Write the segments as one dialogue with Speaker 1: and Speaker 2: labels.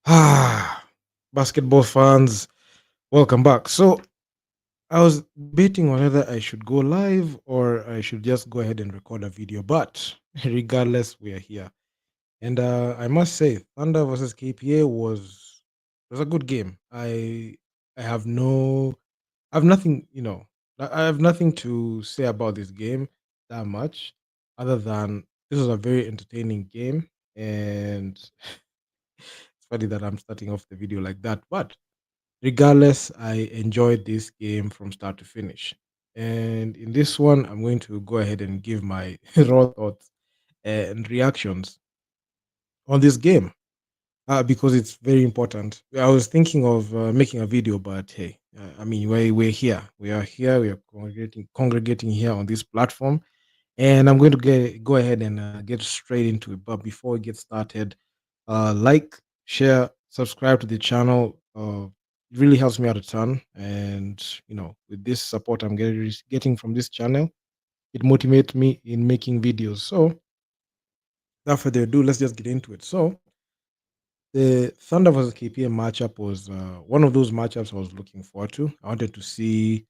Speaker 1: Ah, basketball fans, welcome back. So I was debating on whether I should go live or I should just go ahead and record a video. But regardless, we are here, and I must say, Thunder versus KPA was a good game. I have no, I have nothing, I have nothing to say about this game that much, other than this was a very entertaining game, and it's funny that I'm starting off the video like that, but regardless, I enjoyed this game from start to finish. And in this one, I'm going to go ahead and give my raw thoughts and reactions on this game because it's very important. I was thinking of making a video, but hey, I mean, we're here. We are here. We are congregating here on this platform. And I'm going to go ahead and get straight into it. But before we get started, like, share, subscribe to the channel. It really helps me out a ton. And, with this support I'm getting from this channel, it motivates me in making videos. So, without further ado, let's just get into it. So, the Thunder versus KPA matchup was one of those matchups I was looking forward to. I wanted to see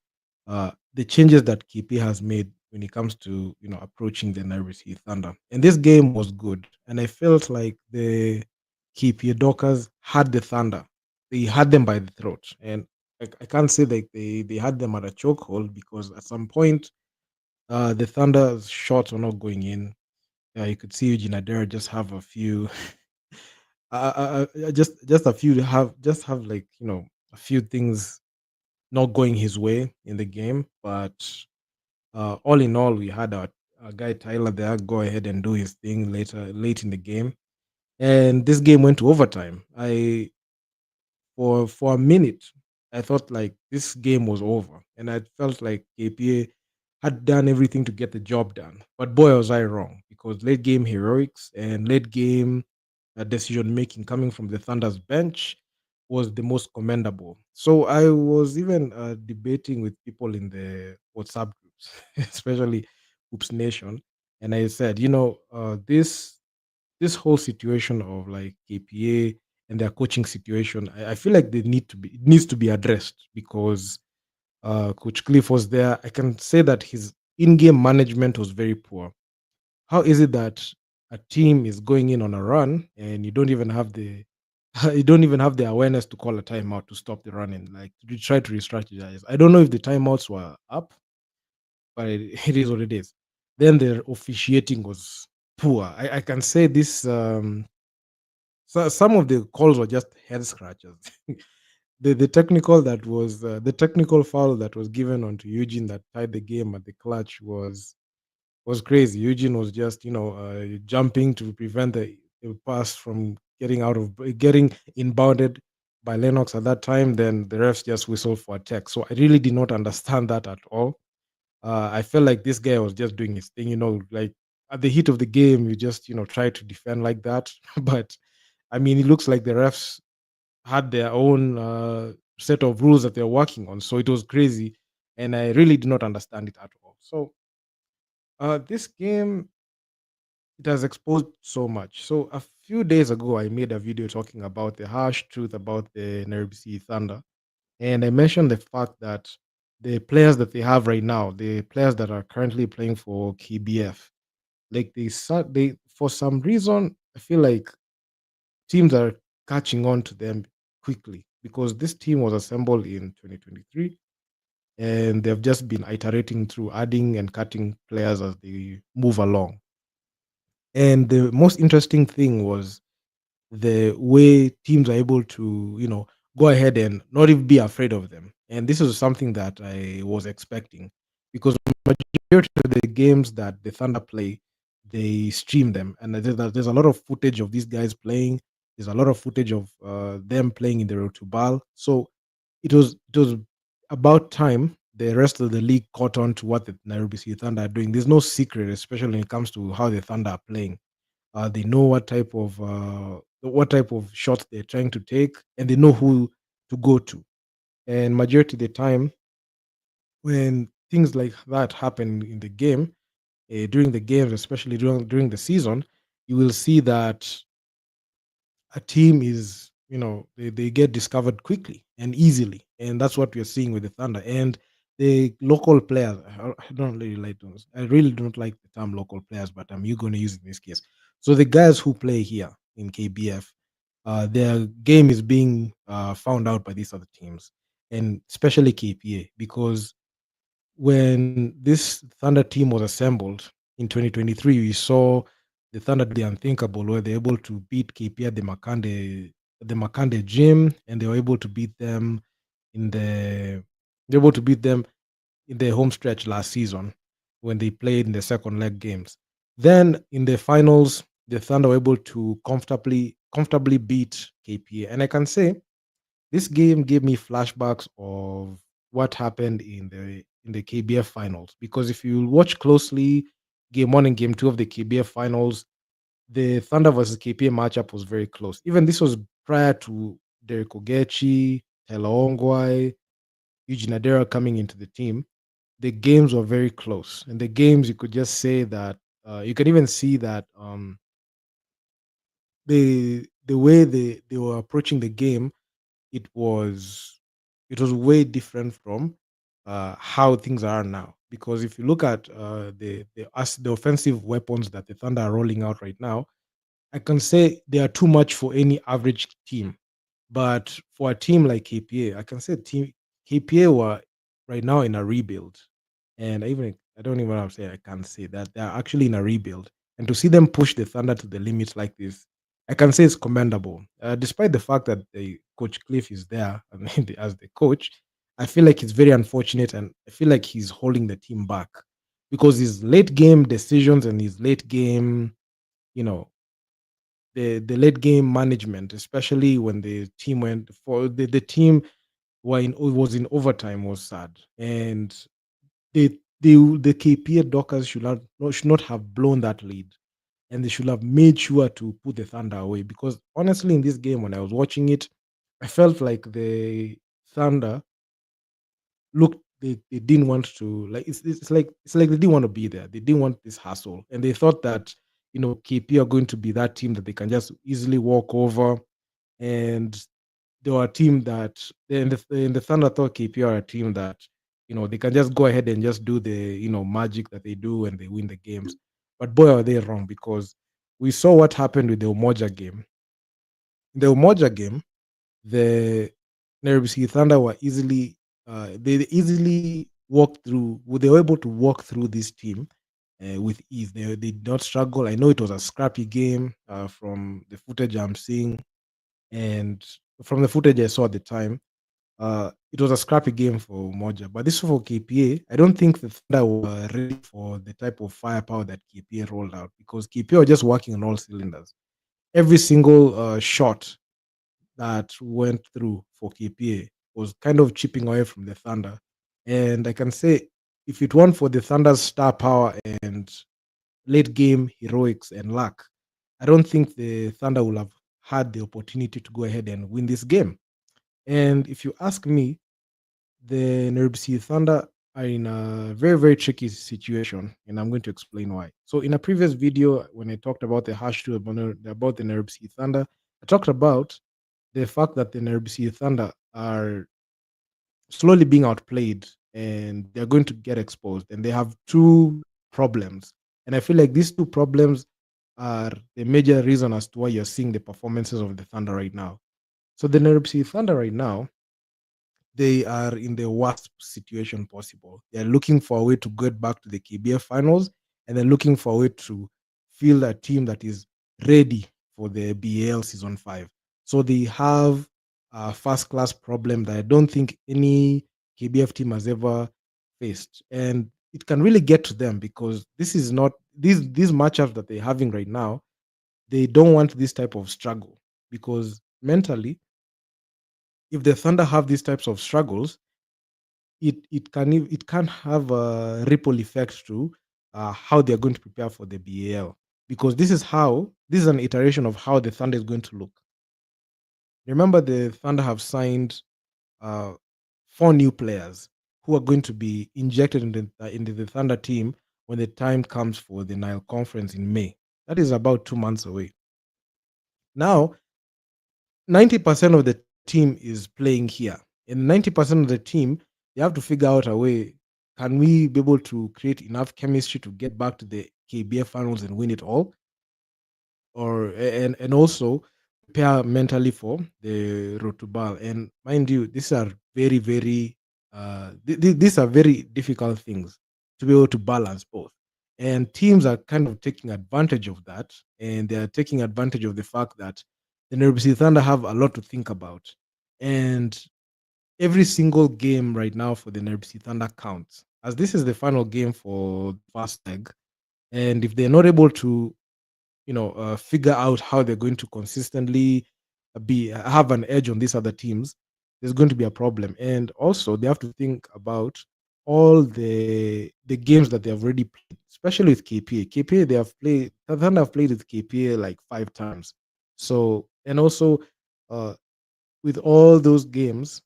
Speaker 1: the changes that KP has made when it comes to approaching the Nairobi City Thunder. And this game was good, and I felt like the KPA Dockers had the Thunder. They had them by the throat, and I can't say like they had them at a chokehold because at some point the Thunder's shots were not going in. You could see Eugene Adera just have a few just a few have like a few things not going his way in the game, but all in all, we had our guy Tyler there go ahead and do his thing late in the game, and this game went to overtime. I For a minute, I thought like this game was over, and I felt like KPA had done everything to get the job done. But boy, was I wrong because late game heroics and late game decision making coming from the Thunder's bench was the most commendable. So I was even debating with people in the WhatsApp groups, especially Hoops Nation, and I said, this whole situation of like KPA and their coaching situation, I feel like it needs to be addressed because Coach Cliff was there. I can say that his in-game management was very poor. How is it that a team is going in on a run and you don't even have the you don't even have the awareness to call a timeout to stop the running, like to try to re-strategize? I don't know if the timeouts were up, but it is what it is. Then the officiating was poor. I can say this. So some of the calls were just head scratchers. The technical foul that was given onto Eugene that tied the game at the clutch was crazy. Eugene was just jumping to prevent the pass from getting inbounded by Lennox at that time. Then the refs just whistled for a tech. So I really did not understand that at all. I felt like this guy was just doing his thing, like at the heat of the game, you just try to defend like that. But I mean, it looks like the refs had their own set of rules that they're working on. So it was crazy, and I really did not understand it at all. So this game, it has exposed so much. So a few days ago, I made a video talking about the harsh truth about the Nairobi City Thunder, and I mentioned the fact that the players that they have right now, the players that are currently playing for KBF, like they for some reason, I feel like teams are catching on to them quickly because this team was assembled in 2023 and they've just been iterating through adding and cutting players as they move along. And the most interesting thing was the way teams are able to, go ahead and not even be afraid of them. And this is something that I was expecting because majority of the games that the Thunder play, they stream them, and there's a lot of footage of these guys playing. There's a lot of footage of them playing in the Road to Ball. So it was about time the rest of the league caught on to what the Nairobi City Thunder are doing. There's no secret, especially when it comes to how the Thunder are playing. They know what type of shots they're trying to take, and they know who to go to. And majority of the time, when things like that happen in the game, during the games, especially during the season, you will see that a team is they get discovered quickly and easily, and that's what we're seeing with the Thunder and the local players. I don't really like those. I really don't like the term local players, but I'm you going to use it in this case. So the guys who play here in KBF, their game is being found out by these other teams, and especially KPA, because when this Thunder team was assembled in 2023, we saw the Thunder do the unthinkable, where they're able to beat KP at the Makande gym, and they were able to beat them in the they're able to beat them in the home stretch last season when they played in the second leg games. Then in the finals, the Thunder were able to comfortably beat KPA, and I can say this game gave me flashbacks of what happened in the KBF finals, because if you watch closely game 1 and game 2 of the KBF finals, the Thunder versus KPA matchup was very close. Even this was prior to Derek Ogechi, Taylor Ongwai, Eugene Adera coming into the team. The games were very close, and the games you could just say that you can even see that the way they were approaching the game, it was it was way different from how things are now. Because if you look at the offensive weapons that the Thunder are rolling out right now, I can say they are too much for any average team. But for a team like KPA, I can say team KPA were right now in a rebuild. And I don't even have to say I can't say that they're actually in a rebuild. And to see them push the Thunder to the limits like this, I can say it's commendable. Despite the fact that the coach Cliff is there as the coach, I feel like it's very unfortunate, and I feel like he's holding the team back because his late game decisions and his late game, you know, the late game management, especially when the team went for the team was in overtime, was sad. And the KPA Dockers should not have blown that lead, and they should have made sure to put the Thunder away. Because honestly, in this game, when I was watching it, I felt like the Thunder looked they didn't want to, like, it's like they didn't want to be there. They didn't want this hassle, and they thought that KP are going to be that team that they can just easily walk over. And they were a team that in the Thunder thought KP are a team that they can just go ahead and just do the magic that they do and they win the games. But boy, are they wrong, because we saw what happened with the Umoja game. In the Umoja game, the Nairobi Thunder were they easily walked through. They were able to walk through this team with ease. They did not struggle. I know it was a scrappy game from the footage I'm seeing, and from the footage I saw at the time. It was a scrappy game for Moja, but this for KPA. I don't think the Thunder were ready for the type of firepower that KPA rolled out, because KPA were just working on all cylinders. Every single shot that went through for KPA was kind of chipping away from the Thunder. And I can say, if it weren't for the Thunder's star power and late game heroics and luck, I don't think the Thunder would have had the opportunity to go ahead and win this game. And if you ask me, the Nairobi City Thunder are in a very, very tricky situation, and I'm going to explain why. So, in a previous video, when I talked about the hash two about the Nairobi City Thunder, I talked about the fact that the Nairobi City Thunder are slowly being outplayed and they're going to get exposed. And they have two problems. And I feel like these two problems are the major reason as to why you're seeing the performances of the Thunder right now. So, the Nairobi City Thunder right now, they are in the worst situation possible. They're looking for a way to get back to the KBF finals, and they're looking for a way to field a team that is ready for the BAL season 5. So they have a first class problem that I don't think any KBF team has ever faced. And it can really get to them, because this is not these matchups that they're having right now, they don't want this type of struggle, because mentally, if the Thunder have these types of struggles, it can have a ripple effect to how they're going to prepare for the BAL, because this is an iteration of how the Thunder is going to look. Remember, the Thunder have signed uh, 4 new players who are going to be injected into the Thunder team when the time comes for the Nile Conference in May. That is about 2 months away. Now, 90% of the team is playing here. And 90% of the team, they have to figure out a way. Can we be able to create enough chemistry to get back to the KBF finals and win it all? Or and also prepare mentally for the road to ball. And mind you, these are very, very these are very difficult things to be able to balance both. And teams are kind of taking advantage of that, and they are taking advantage of the fact that the Nairobi City Thunder have a lot to think about. And every single game right now for the Nairobi City Thunder counts, as this is the final game for the first leg. And if they're not able to figure out how they're going to consistently be have an edge on these other teams, there's going to be a problem. And also, they have to think about all the games that they have already played, especially with KPA. KPA, they have played. The Thunder have played with KPA like 5 times. So, and also, uh, with all those games,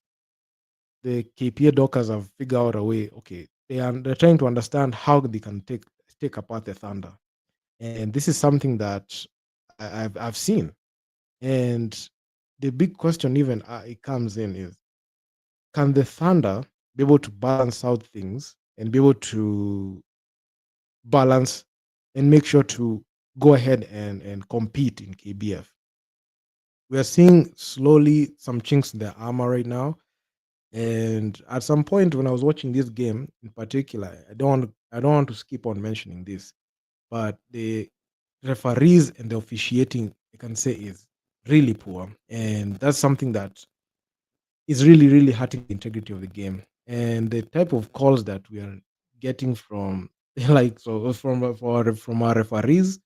Speaker 1: the KPA Dockers have figured out a way. Okay, they're trying to understand how they can take apart the Thunder, and this is something that I've seen. And the big question, even it comes in, is can the Thunder be able to balance out things and be able to balance and make sure to go ahead and compete in KBF? We are seeing slowly some chinks in their armor right now. And at some point when I was watching this game in particular, I don't want to skip on mentioning this, but the referees and the officiating, I can say, is really poor, and that's something that is really, really hurting the integrity of the game. And the type of calls that we are getting from, like, so from our referees,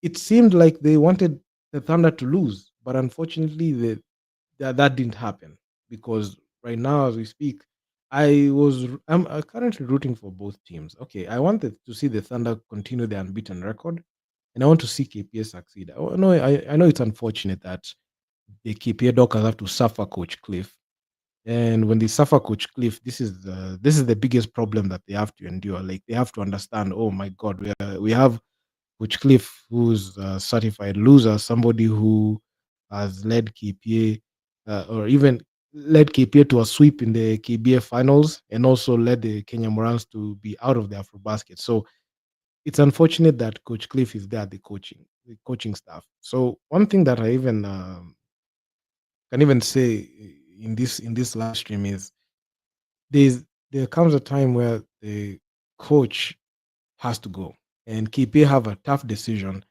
Speaker 1: it seemed like they wanted the Thunder to lose, but unfortunately, that didn't happen, because right now, as we speak, I'm currently rooting for both teams. Okay, I wanted to see the Thunder continue their unbeaten record, and I want to see KPA succeed. I know it's unfortunate that the KPA Dockers have to suffer Coach Cliff, and when they suffer Coach Cliff, this is the biggest problem that they have to endure. Like, they have to understand, oh my God, we have Coach Cliff, who's a certified loser, somebody who has led KPA, or even led KPA to a sweep in the KBA finals, and also led the Kenya Morans to be out of the AfroBasket. So it's unfortunate that Coach Cliff is there at the coaching staff. So one thing that I even can even say in this live stream is there comes a time where the coach has to go, and KPA have a tough decision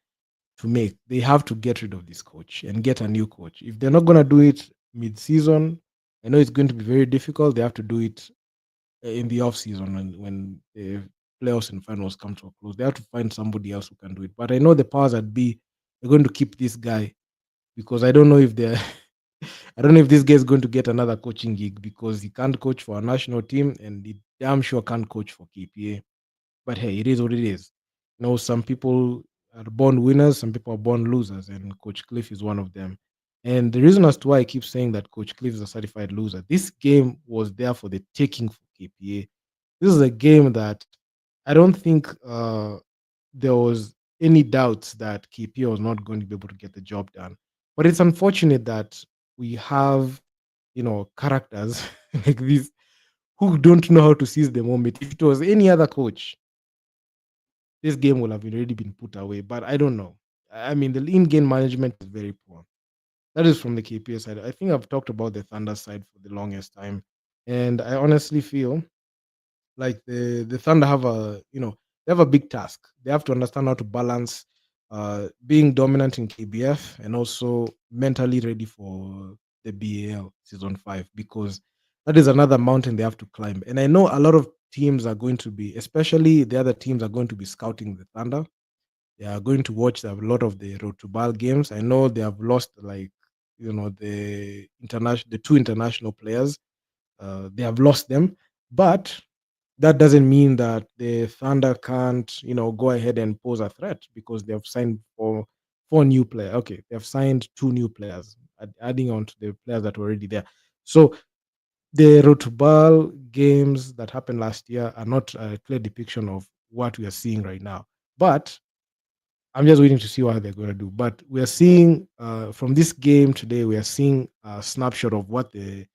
Speaker 1: to make. They have to get rid of this coach and get a new coach. If they're not going to do it mid-season, I know it's going to be very difficult. They have to do it in the off season, when the playoffs and finals come to a close. They have to find somebody else who can do it. But I know the powers that be are going to keep this guy, because I don't know if they're I don't know if this guy is going to get another coaching gig, because he can't coach for a national team, and he damn sure can't coach for KPA. But hey, it is what it is. Some people are born winners, some people are born losers, and Coach Cliff is one of them. And the reason as to why I keep saying that Coach Cliff is a certified loser, this game was there for the taking for KPA. This is a game that I don't think there was any doubts that KPA was not going to be able to get the job done. But it's unfortunate that we have, characters like these who don't know how to seize the moment. If it was any other coach, this game will have already been put away. But I don't know. I mean, the in-game management is very poor. That is from the KPA side. I think I've talked about the Thunder side for the longest time, and I honestly feel like the Thunder have they have a big task. They have to understand how to balance being dominant in KBF and also mentally ready for the BAL season 5, because that is another mountain they have to climb. And I know a lot of teams are going to be, especially the other teams, are going to be scouting the Thunder. They are going to watch a lot of the road to ball games. I know they have lost, like, the two international players. They have lost them, but that doesn't mean that the Thunder can't, go ahead and pose a threat, because they have signed for 4 new players. Okay, they have signed 2 new players, adding on to the players that were already there. So the Rotobal games that happened last year are not a clear depiction of what we are seeing right now. But I'm just waiting to see what they're going to do. But we are seeing from this game today, we are seeing a snapshot of what the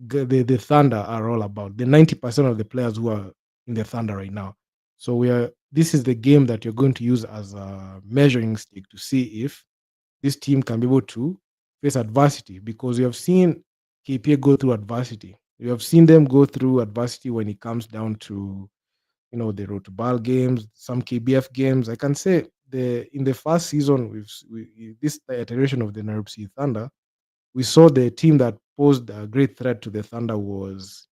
Speaker 1: Thunder are all about. The 90% of the players who are in the Thunder right now. So we are. This is the game that you're going to use as a measuring stick to see if this team can be able to face adversity, because we have seen KPA go through adversity. We have seen them go through adversity when it comes down to the road to ball games, some KBF games. I can say the in the first season, this iteration of the Nairobi Thunder, we saw the team that posed a great threat to the Thunder was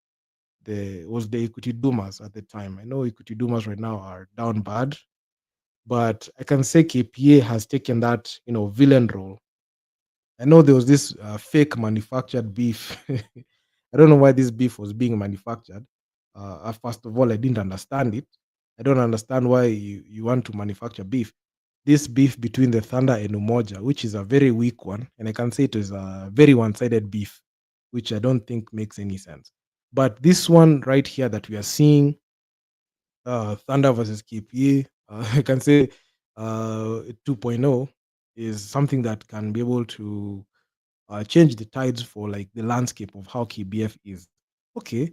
Speaker 1: the Equity Dumas at the time. I know Equity Dumas right now are down bad, but I can say KPA has taken that villain role. I know there was this fake manufactured beef. I don't know why this beef was being manufactured. First of all, I didn't understand it. I don't understand why you want to manufacture beef. This beef between the Thunder and Umoja, which is a very weak one, and I can say it is a very one-sided beef, which I don't think makes any sense. But this one right here that we are seeing, Thunder versus KPA, I can say 2.0 is something that can be able to change the tides for like the landscape of how KBF is. Okay,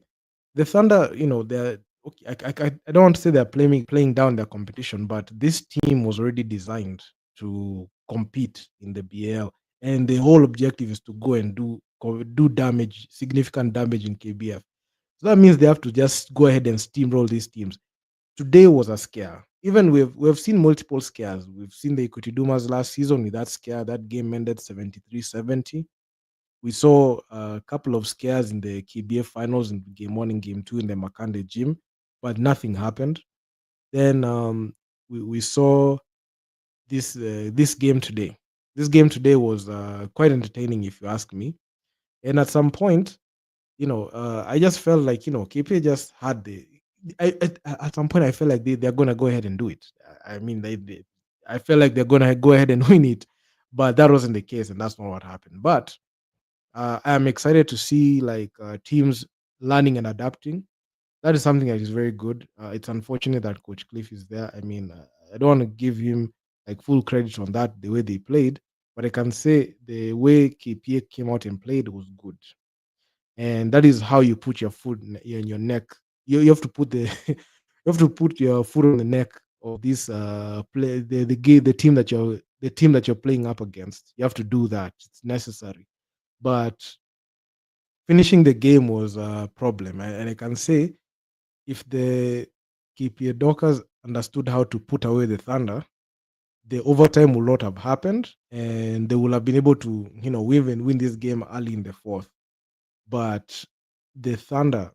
Speaker 1: the Thunder, they're okay. I don't want to say they're playing down their competition, but this team was already designed to compete in the BAL, and the whole objective is to go and do damage, significant damage in KBF. So that means they have to just go ahead and steamroll these teams. Today was a scare. Even we've seen multiple scares. We've seen the Equity Dumas last season with that scare. That game ended 73-70. We saw a couple of scares in the KBF finals in game one and game two in the Makande gym, but nothing happened. Then we saw this game today. This game today was quite entertaining, if you ask me. And at some point, I just felt like KPA just had at some point I felt like they're gonna go ahead and do it. I mean, I felt like they're gonna go ahead and win it, but that wasn't the case, and that's not what happened. But I'm excited to see like teams learning and adapting. That is something that is very good. It's unfortunate that Coach Cliff is there. I mean, I don't want to give him like full credit on that the way they played, but I can say the way KPA came out and played was good, and that is how you put your foot in your neck. You have to put you have to put your foot on the neck of this the team that you're playing up against. You have to do that. It's necessary, but finishing the game was a problem. And I can say if the KPA Dockers understood how to put away the Thunder, the overtime would not have happened, and they would have been able to, win this game early in the fourth. But the Thunder,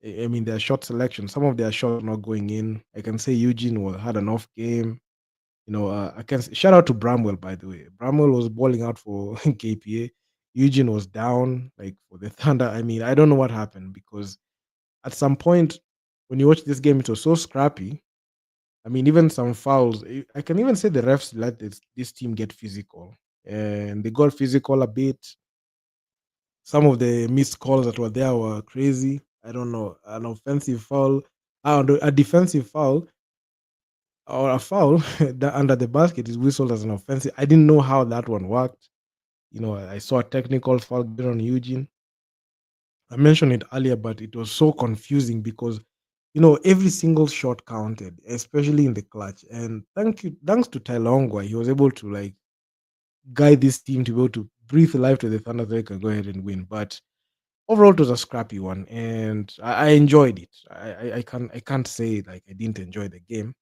Speaker 1: I mean, their shot selection, some of their shots not going in. I can say Eugene had an off game. I can shout out to Bramwell, by the way. Bramwell was balling out for KPA. Eugene was down, like for the Thunder. I mean, I don't know what happened, because at some point when you watch this game, it was so scrappy. I mean, even some fouls. I can even say the refs let this team get physical, and they got physical a bit. Some of the missed calls that were there were crazy. I don't know, an offensive foul, a defensive foul, or a foul that under the basket is whistled as an offensive. I didn't know how that one worked. I saw a technical foul given on Eugene. I mentioned it earlier, but it was so confusing because every single shot counted, especially in the clutch. And thanks to Tailongwa, he was able to like guide this team to be able to breathe life to the Thunder so they can go ahead and win. But overall, it was a scrappy one, and I enjoyed it. I can't say like I didn't enjoy the game.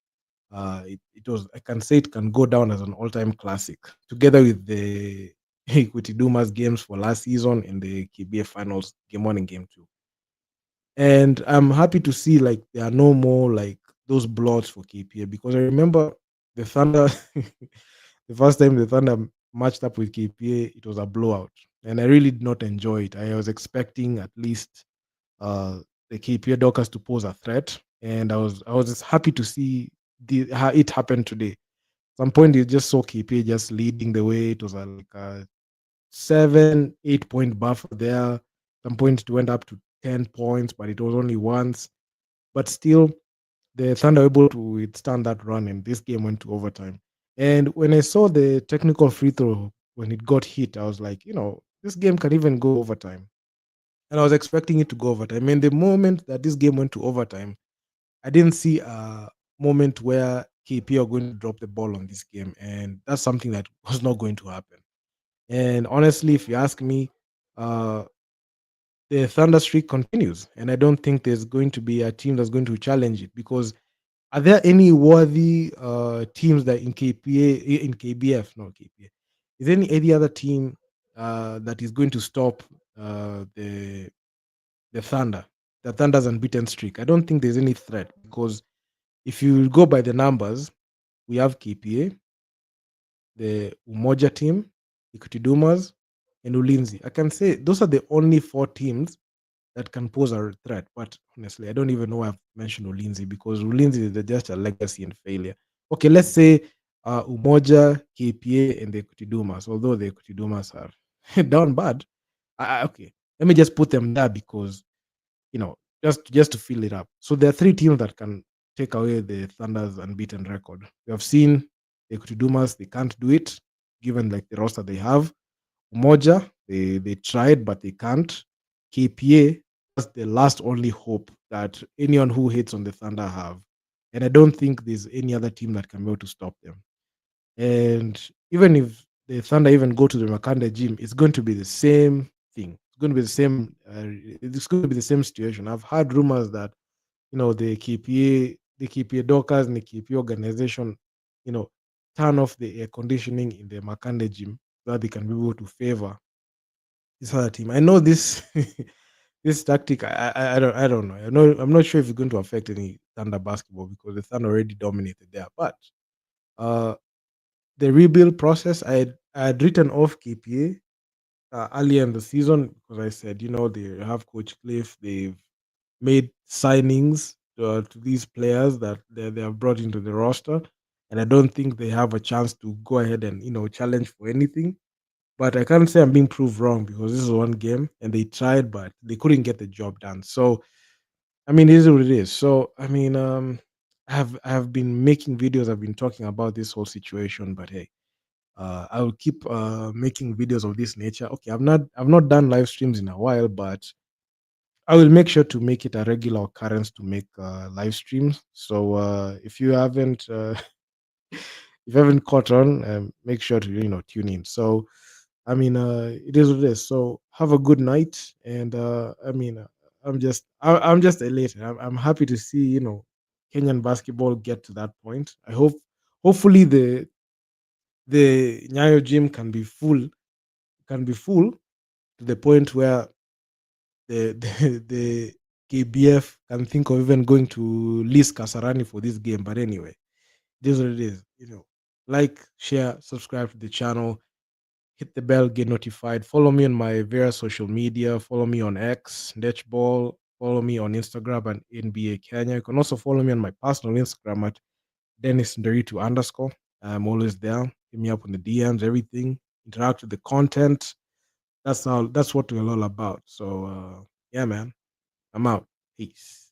Speaker 1: It was, I can say it can go down as an all-time classic, together with the Equity Dumas games for last season and the KBA finals, game one and game two. And I'm happy to see like there are no more like those bloods for KPA, because I remember the Thunder the first time the Thunder matched up with KPA, it was a blowout. And I really did not enjoy it. I was expecting at least uh the KPA Dockers to pose a threat. And I was just happy to see how it happened today. Some point you just saw KPA just leading the way. It was like a 7-8 point buffer there. Some point it went up to 10 points, but it was only once. But still, the Thunder were able to withstand that run, and this game went to overtime. And when I saw the technical free throw when it got hit, I was like, this game can even go overtime. And I was expecting it to go overtime. And the moment that this game went to overtime, I didn't see a moment where KP are going to drop the ball on this game. And that's something that was not going to happen. And honestly, if you ask me, uh, the Thunder streak continues. And I don't think there's going to be a team that's going to challenge it because are there any worthy teams that in KPA, in KBF, not KPA? Is there any other team that is going to stop the Thunder, the Thunder's unbeaten streak? I don't think there's any threat because if you go by the numbers, we have KPA, the Umoja team, Equity Dumas, and Ulinzi. I can say those are the only four teams that can pose a threat. But honestly, I don't even know why I've mentioned Ulinzi because Ulinzi is just a legacy and failure. Okay, let's say Umoja, KPA, and the Equity Dumas, although the Equity Dumas are down bad. Okay, let me just put them there because you know, just to fill it up. So there are three teams that can take away the Thunder's unbeaten record. We have seen the Kutudumas, they can't do it, given like the roster they have. Umoja, they tried, but they can't. KPA, that's the last only hope that anyone who hates on the Thunder have. And I don't think there's any other team that can be able to stop them. And even if the Thunder even go to the Makanda gym, it's going to be the same thing. It's going to be the same. It's going to be the same situation. I've heard rumors that the KPA Dockers and the KPA organization, you know, turn off the air conditioning in the Makande gym so that they can be able to favor this other team. I know this this tactic. I don't know. I'm not sure if it's going to affect any Thunder basketball because the Thunder already dominated there. But uh, the rebuild process, I had written off KPA earlier in the season because I said, they have Coach Cliff, they've made signings to these players that they have brought into the roster, and I don't think they have a chance to go ahead and challenge for anything. But I can't say I'm being proved wrong because this is one game and they tried, but they couldn't get the job done. So I mean, it is what it is. So I mean, I have been making videos. I've been talking about this whole situation, but hey, I will keep making videos of this nature. Okay, I've not done live streams in a while, but I will make sure to make it a regular occurrence to make live streams. So if you haven't if you haven't caught on, make sure to tune in. So I mean, it is what it is. So have a good night, and I mean, I'm just elated. I'm happy to see Kenyan basketball get to that point. Hopefully the Nyayo gym can be full to the point where the KBF can think of even going to Liz Kasarani for this game. But anyway, this is what it is. Like, share, subscribe to the channel, hit the bell, get notified. Follow me on my various social media. Follow me on X, Netchball. Follow me on Instagram and NBA Kenya. You can also follow me on my personal Instagram at Dennis Nderitu _ I'm always there. Hit me up on the DMs, everything. Interact with the content. That's what we're all about. So yeah, man. I'm out. Peace.